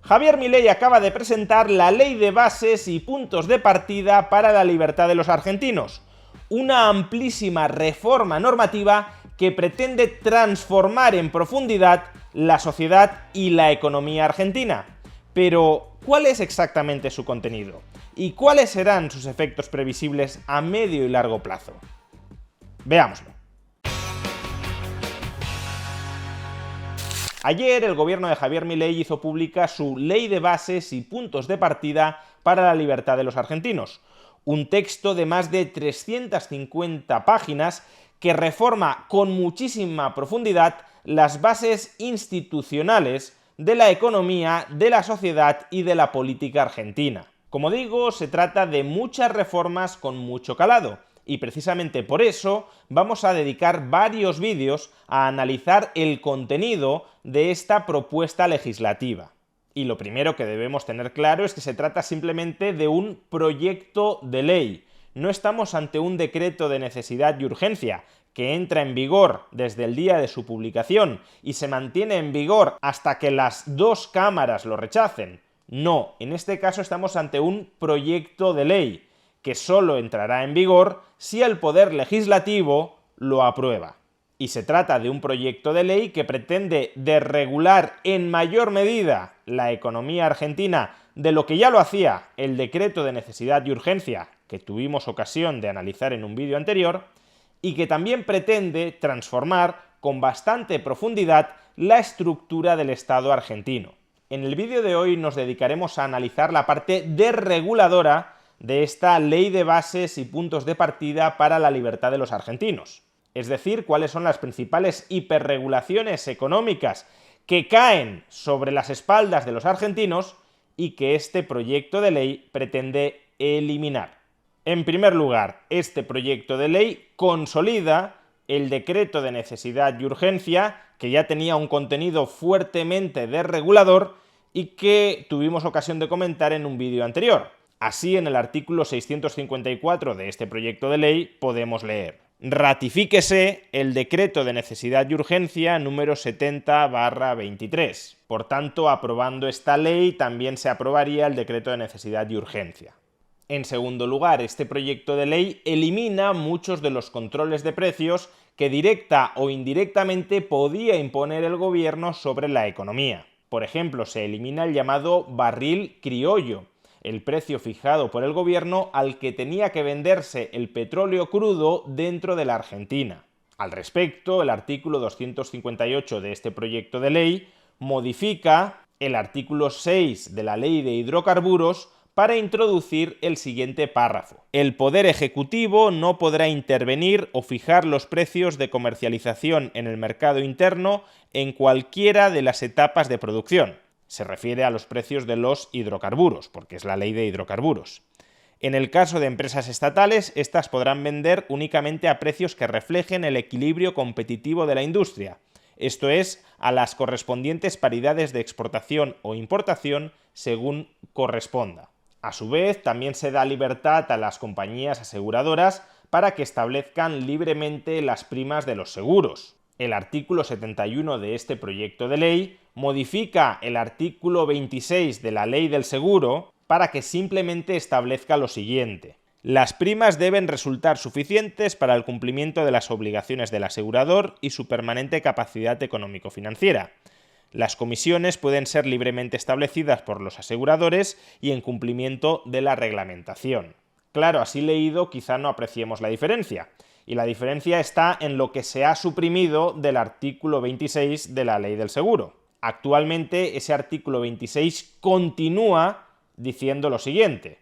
Javier Milei acaba de presentar la Ley de Bases y Puntos de Partida para la Libertad de los Argentinos, una amplísima reforma normativa que pretende transformar en profundidad la sociedad y la economía argentina. Pero, ¿cuál es exactamente su contenido? ¿Y cuáles serán sus efectos previsibles a medio y largo plazo? Veámoslo. Ayer el gobierno de Javier Milei hizo pública su Ley de Bases y Puntos de Partida para la Libertad de los Argentinos, un texto de más de 350 páginas que reforma con muchísima profundidad las bases institucionales de la economía, de la sociedad y de la política argentina. Como digo, se trata de muchas reformas con mucho calado, y precisamente por eso vamos a dedicar varios vídeos a analizar el contenido de esta propuesta legislativa. Y lo primero que debemos tener claro es que se trata simplemente de un proyecto de ley. No estamos ante un decreto de necesidad y urgencia que entra en vigor desde el día de su publicación y se mantiene en vigor hasta que las dos cámaras lo rechacen. No, en este caso estamos ante un proyecto de ley que solo entrará en vigor si el Poder Legislativo lo aprueba. Y se trata de un proyecto de ley que pretende desregular en mayor medida la economía argentina de lo que ya lo hacía el decreto de necesidad y urgencia que tuvimos ocasión de analizar en un vídeo anterior, y que también pretende transformar con bastante profundidad la estructura del Estado argentino. En el vídeo de hoy nos dedicaremos a analizar la parte desreguladora de esta Ley de Bases y Puntos de Partida para la Libertad de los Argentinos. Es decir, cuáles son las principales hiperregulaciones económicas que caen sobre las espaldas de los argentinos y que este proyecto de ley pretende eliminar. En primer lugar, este proyecto de ley consolida el decreto de necesidad y urgencia, que ya tenía un contenido fuertemente desregulador y que tuvimos ocasión de comentar en un vídeo anterior. Así, en el artículo 654 de este proyecto de ley podemos leer: ratifíquese el decreto de necesidad y urgencia número 70/23. Por tanto, aprobando esta ley también se aprobaría el decreto de necesidad y urgencia. En segundo lugar, este proyecto de ley elimina muchos de los controles de precios que directa o indirectamente podía imponer el gobierno sobre la economía. Por ejemplo, se elimina el llamado barril criollo, el precio fijado por el gobierno al que tenía que venderse el petróleo crudo dentro de la Argentina. Al respecto, el artículo 258 de este proyecto de ley modifica el artículo 6 de la Ley de Hidrocarburos para introducir el siguiente párrafo: el Poder Ejecutivo no podrá intervenir o fijar los precios de comercialización en el mercado interno en cualquiera de las etapas de producción. Se refiere a los precios de los hidrocarburos, porque es la ley de hidrocarburos. En el caso de empresas estatales, estas podrán vender únicamente a precios que reflejen el equilibrio competitivo de la industria, esto es, a las correspondientes paridades de exportación o importación según corresponda. A su vez, también se da libertad a las compañías aseguradoras para que establezcan libremente las primas de los seguros. El artículo 71 de este proyecto de ley modifica el artículo 26 de la Ley del Seguro para que simplemente establezca lo siguiente: las primas deben resultar suficientes para el cumplimiento de las obligaciones del asegurador y su permanente capacidad económico-financiera. Las comisiones pueden ser libremente establecidas por los aseguradores y en cumplimiento de la reglamentación. Claro, así leído quizá no apreciemos la diferencia. Y la diferencia está en lo que se ha suprimido del artículo 26 de la Ley del Seguro. Actualmente ese artículo 26 continúa diciendo lo siguiente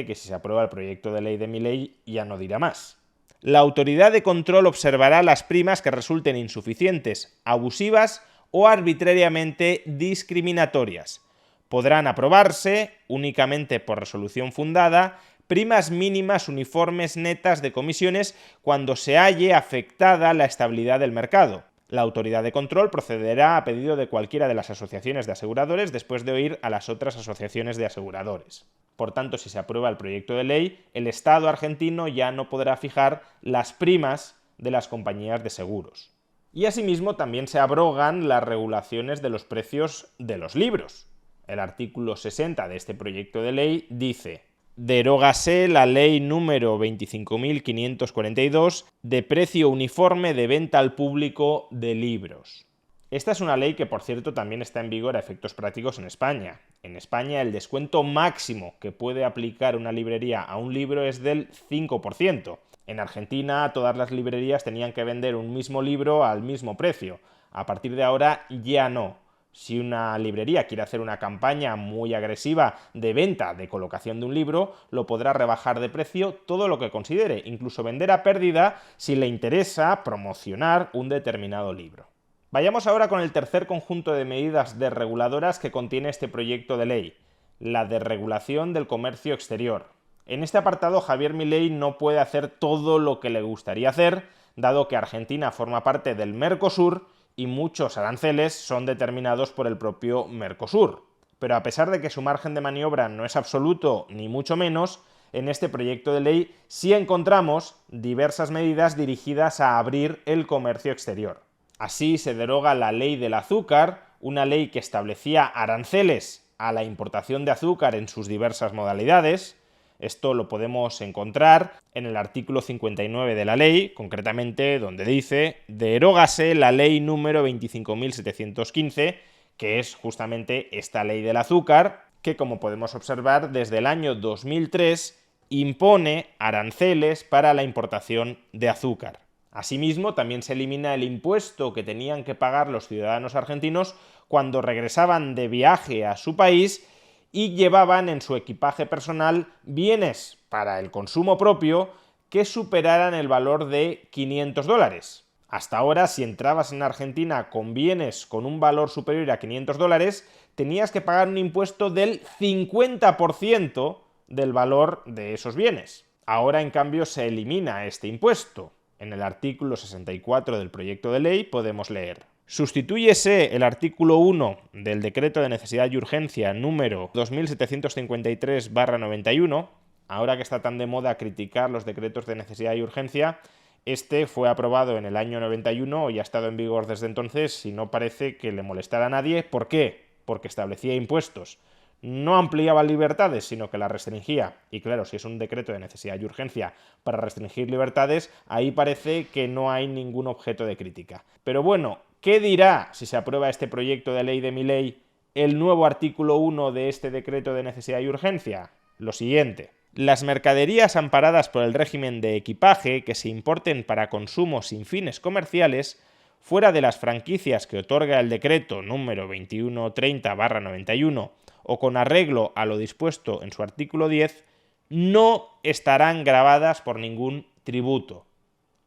que si se aprueba el proyecto de ley de Milei ya no dirá más. La autoridad de control observará las primas que resulten insuficientes, abusivas o arbitrariamente discriminatorias. Podrán aprobarse, únicamente por resolución fundada, primas mínimas uniformes netas de comisiones cuando se halle afectada la estabilidad del mercado. La autoridad de control procederá a pedido de cualquiera de las asociaciones de aseguradores después de oír a las otras asociaciones de aseguradores. Por tanto, si se aprueba el proyecto de ley, el Estado argentino ya no podrá fijar las primas de las compañías de seguros. Y asimismo también se abrogan las regulaciones de los precios de los libros. el artículo 60 de este proyecto de ley dice: derógase la ley número 25.542 de precio uniforme de venta al público de libros. Esta es una ley que, por cierto, también está en vigor a efectos prácticos en España. En España, el descuento máximo que puede aplicar una librería a un libro es del 5%. En Argentina, todas las librerías tenían que vender un mismo libro al mismo precio. A partir de ahora, ya no. Si una librería quiere hacer una campaña muy agresiva de venta, de colocación de un libro, lo podrá rebajar de precio todo lo que considere, incluso vender a pérdida si le interesa promocionar un determinado libro. Vayamos ahora con el tercer conjunto de medidas desreguladoras que contiene este proyecto de ley, la desregulación del comercio exterior. En este apartado, Javier Milei no puede hacer todo lo que le gustaría hacer, dado que Argentina forma parte del Mercosur y muchos aranceles son determinados por el propio Mercosur. Pero a pesar de que su margen de maniobra no es absoluto, ni mucho menos, en este proyecto de ley sí encontramos diversas medidas dirigidas a abrir el comercio exterior. Así se deroga la ley del azúcar, una ley que establecía aranceles a la importación de azúcar en sus diversas modalidades. Esto lo podemos encontrar en el artículo 59 de la ley, concretamente donde dice: derógase la ley número 25.715, que es justamente esta ley del azúcar, que, como podemos observar, desde el año 2003 impone aranceles para la importación de azúcar. Asimismo, también se elimina el impuesto que tenían que pagar los ciudadanos argentinos cuando regresaban de viaje a su país y llevaban en su equipaje personal bienes para el consumo propio que superaran el valor de $500. Hasta ahora, si entrabas en Argentina con bienes con un valor superior a $500, tenías que pagar un impuesto del 50% del valor de esos bienes. Ahora, en cambio, se elimina este impuesto. En el artículo 64 del proyecto de ley podemos leer: sustitúyese el artículo 1 del Decreto de Necesidad y Urgencia número 2753/91. Ahora que está tan de moda criticar los decretos de necesidad y urgencia, este fue aprobado en el año 91 y ha estado en vigor desde entonces y no parece que le molestara a nadie. ¿Por qué? Porque establecía impuestos. No ampliaba libertades, sino que las restringía. Y claro, si es un decreto de necesidad y urgencia para restringir libertades, ahí parece que no hay ningún objeto de crítica. Pero bueno, ¿qué dirá, si se aprueba este proyecto de ley de Milei, el nuevo artículo 1 de este decreto de necesidad y urgencia? Lo siguiente: las mercaderías amparadas por el régimen de equipaje que se importen para consumo sin fines comerciales, fuera de las franquicias que otorga el decreto número 2130/91 o con arreglo a lo dispuesto en su artículo 10, no estarán gravadas por ningún tributo.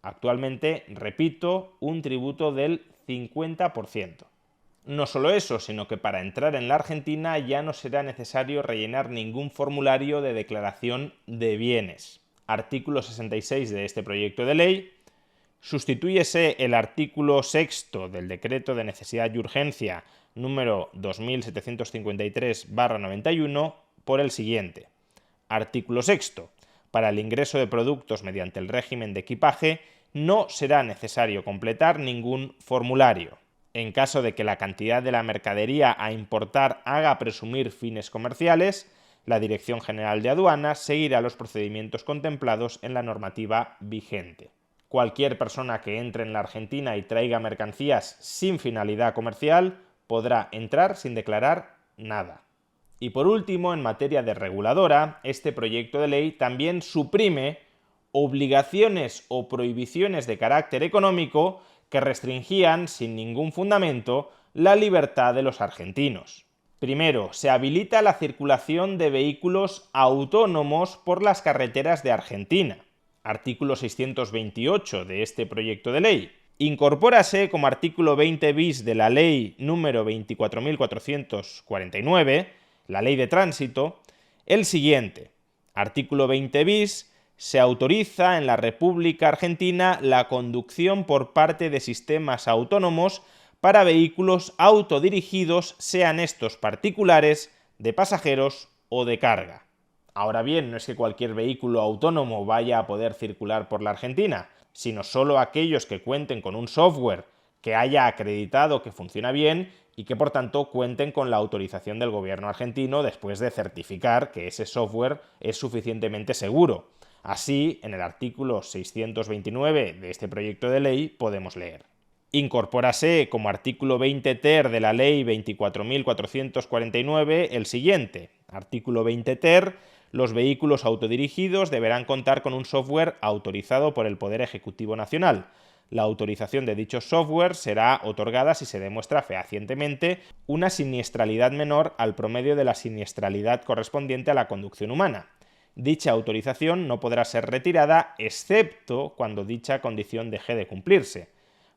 Actualmente, repito, un tributo del 50%. No solo eso, sino que para entrar en la Argentina ya no será necesario rellenar ningún formulario de declaración de bienes. Artículo 66 de este proyecto de ley: sustitúyese el artículo 6 del Decreto de Necesidad y Urgencia número 2753/91 por el siguiente. Artículo 6. Para el ingreso de productos mediante el régimen de equipaje no será necesario completar ningún formulario. En caso de que la cantidad de la mercadería a importar haga presumir fines comerciales, la Dirección General de Aduanas seguirá los procedimientos contemplados en la normativa vigente. Cualquier persona que entre en la Argentina y traiga mercancías sin finalidad comercial podrá entrar sin declarar nada. Y por último, en materia de reguladora, este proyecto de ley también suprime obligaciones o prohibiciones de carácter económico que restringían, sin ningún fundamento, la libertad de los argentinos. Primero, se habilita la circulación de vehículos autónomos por las carreteras de Argentina. Artículo 628 de este proyecto de ley. Incorpórase como artículo 20 bis de la ley número 24.449, la ley de tránsito, el siguiente. Artículo 20 bis. Se autoriza en la República Argentina la conducción por parte de sistemas autónomos para vehículos autodirigidos, sean estos particulares, de pasajeros o de carga. Ahora bien, no es que cualquier vehículo autónomo vaya a poder circular por la Argentina, sino solo aquellos que cuenten con un software que haya acreditado que funciona bien y que por tanto cuenten con la autorización del gobierno argentino después de certificar que ese software es suficientemente seguro. Así, en el artículo 629 de este proyecto de ley podemos leer: incorpórase como artículo 20 ter de la Ley 24.449 el siguiente. Artículo 20 ter. Los vehículos autodirigidos deberán contar con un software autorizado por el Poder Ejecutivo Nacional. La autorización de dicho software será otorgada si se demuestra fehacientemente una siniestralidad menor al promedio de la siniestralidad correspondiente a la conducción humana. Dicha autorización no podrá ser retirada excepto cuando dicha condición deje de cumplirse.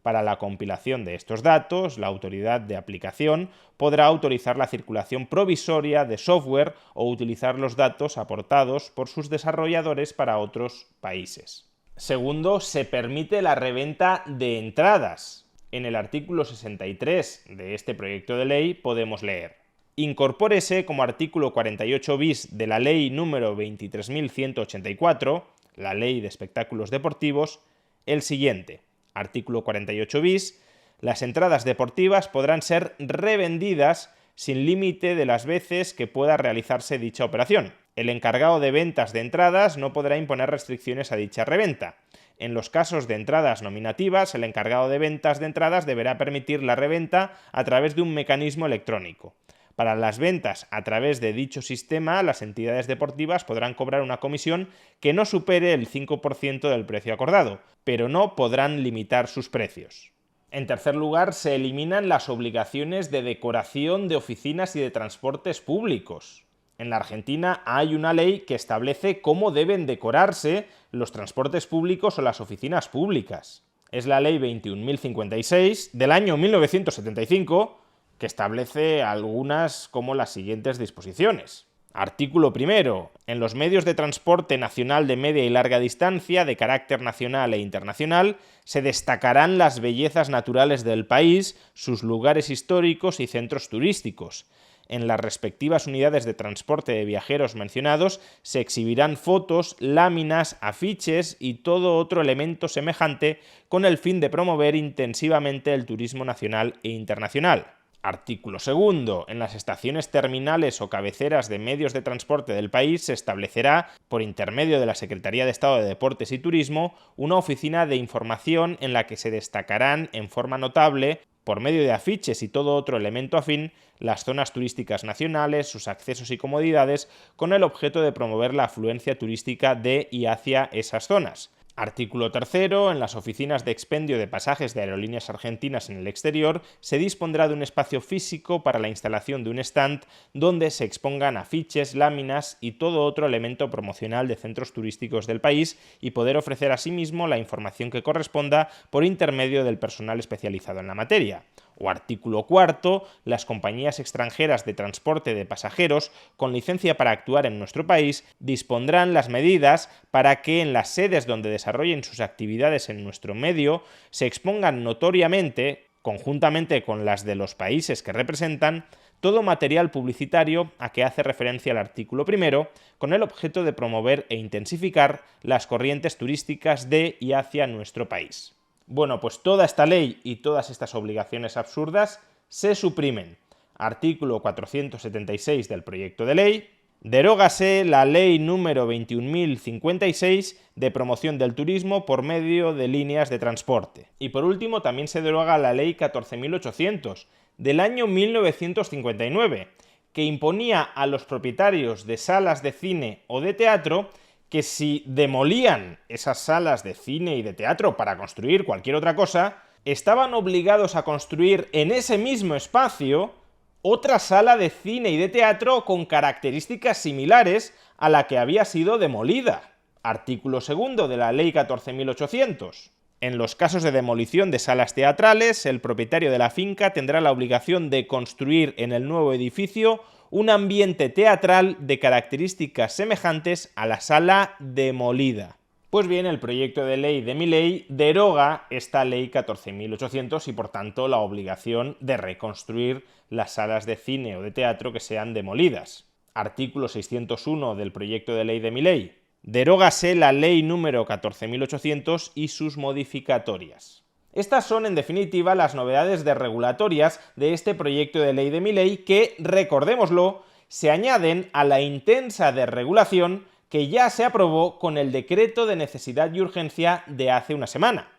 Para la compilación de estos datos, la autoridad de aplicación podrá autorizar la circulación provisoria de software o utilizar los datos aportados por sus desarrolladores para otros países. Segundo, se permite la reventa de entradas. En el artículo 63 de este proyecto de ley podemos leer: incorpórese como artículo 48 bis de la Ley número 23.184, la Ley de Espectáculos Deportivos, el siguiente. Artículo 48 bis. Las entradas deportivas podrán ser revendidas sin límite de las veces que pueda realizarse dicha operación. El encargado de ventas de entradas no podrá imponer restricciones a dicha reventa. En los casos de entradas nominativas, el encargado de ventas de entradas deberá permitir la reventa a través de un mecanismo electrónico. Para las ventas a través de dicho sistema, las entidades deportivas podrán cobrar una comisión que no supere el 5% del precio acordado, pero no podrán limitar sus precios. En tercer lugar, se eliminan las obligaciones de decoración de oficinas y de transportes públicos. En la Argentina hay una ley que establece cómo deben decorarse los transportes públicos o las oficinas públicas. Es la Ley 21.056 del año 1975, que establece algunas como las siguientes disposiciones. Artículo primero. En los medios de transporte nacional de media y larga distancia, de carácter nacional e internacional, se destacarán las bellezas naturales del país, sus lugares históricos y centros turísticos. En las respectivas unidades de transporte de viajeros mencionados se exhibirán fotos, láminas, afiches y todo otro elemento semejante con el fin de promover intensivamente el turismo nacional e internacional. Artículo segundo. En las estaciones terminales o cabeceras de medios de transporte del país se establecerá, por intermedio de la Secretaría de Estado de Deportes y Turismo, una oficina de información en la que se destacarán en forma notable, por medio de afiches y todo otro elemento afín, las zonas turísticas nacionales, sus accesos y comodidades, con el objeto de promover la afluencia turística de y hacia esas zonas. Artículo tercero. En las oficinas de expendio de pasajes de aerolíneas argentinas en el exterior se dispondrá de un espacio físico para la instalación de un stand donde se expongan afiches, láminas y todo otro elemento promocional de centros turísticos del país y poder ofrecer asimismo la información que corresponda por intermedio del personal especializado en la materia. O artículo cuarto. Las compañías extranjeras de transporte de pasajeros con licencia para actuar en nuestro país dispondrán las medidas para que en las sedes donde desarrollen sus actividades en nuestro medio se expongan notoriamente, conjuntamente con las de los países que representan, todo material publicitario a que hace referencia el artículo primero, con el objeto de promover e intensificar las corrientes turísticas de y hacia nuestro país. Bueno, pues toda esta ley y todas estas obligaciones absurdas se suprimen. Artículo 476 del proyecto de ley. Derógase la Ley número 21.056 de promoción del turismo por medio de líneas de transporte. Y por último, también se deroga la Ley 14.800 del año 1959, que imponía a los propietarios de salas de cine o de teatro que si demolían esas salas de cine y de teatro para construir cualquier otra cosa, estaban obligados a construir en ese mismo espacio otra sala de cine y de teatro con características similares a la que había sido demolida. Artículo segundo de la Ley 14.800. En los casos de demolición de salas teatrales, el propietario de la finca tendrá la obligación de construir en el nuevo edificio un ambiente teatral de características semejantes a la sala demolida. Pues bien, el proyecto de ley de Milei deroga esta ley 14.800 y por tanto la obligación de reconstruir las salas de cine o de teatro que sean demolidas. Artículo 601 del proyecto de ley de Milei. Derógase la ley número 14.800 y sus modificatorias. Estas son, en definitiva, las novedades regulatorias de este proyecto de ley de Milei que, recordémoslo, se añaden a la intensa desregulación que ya se aprobó con el decreto de necesidad y urgencia de hace una semana.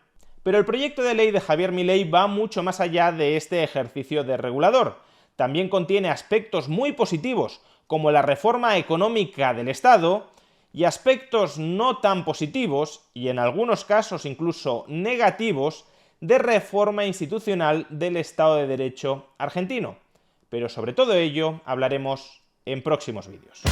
Pero el proyecto de ley de Javier Milei va mucho más allá de este ejercicio desregulador. También contiene aspectos muy positivos, como la reforma económica del Estado, y aspectos no tan positivos, y en algunos casos incluso negativos, de reforma institucional del Estado de Derecho argentino. Pero sobre todo ello hablaremos en próximos vídeos.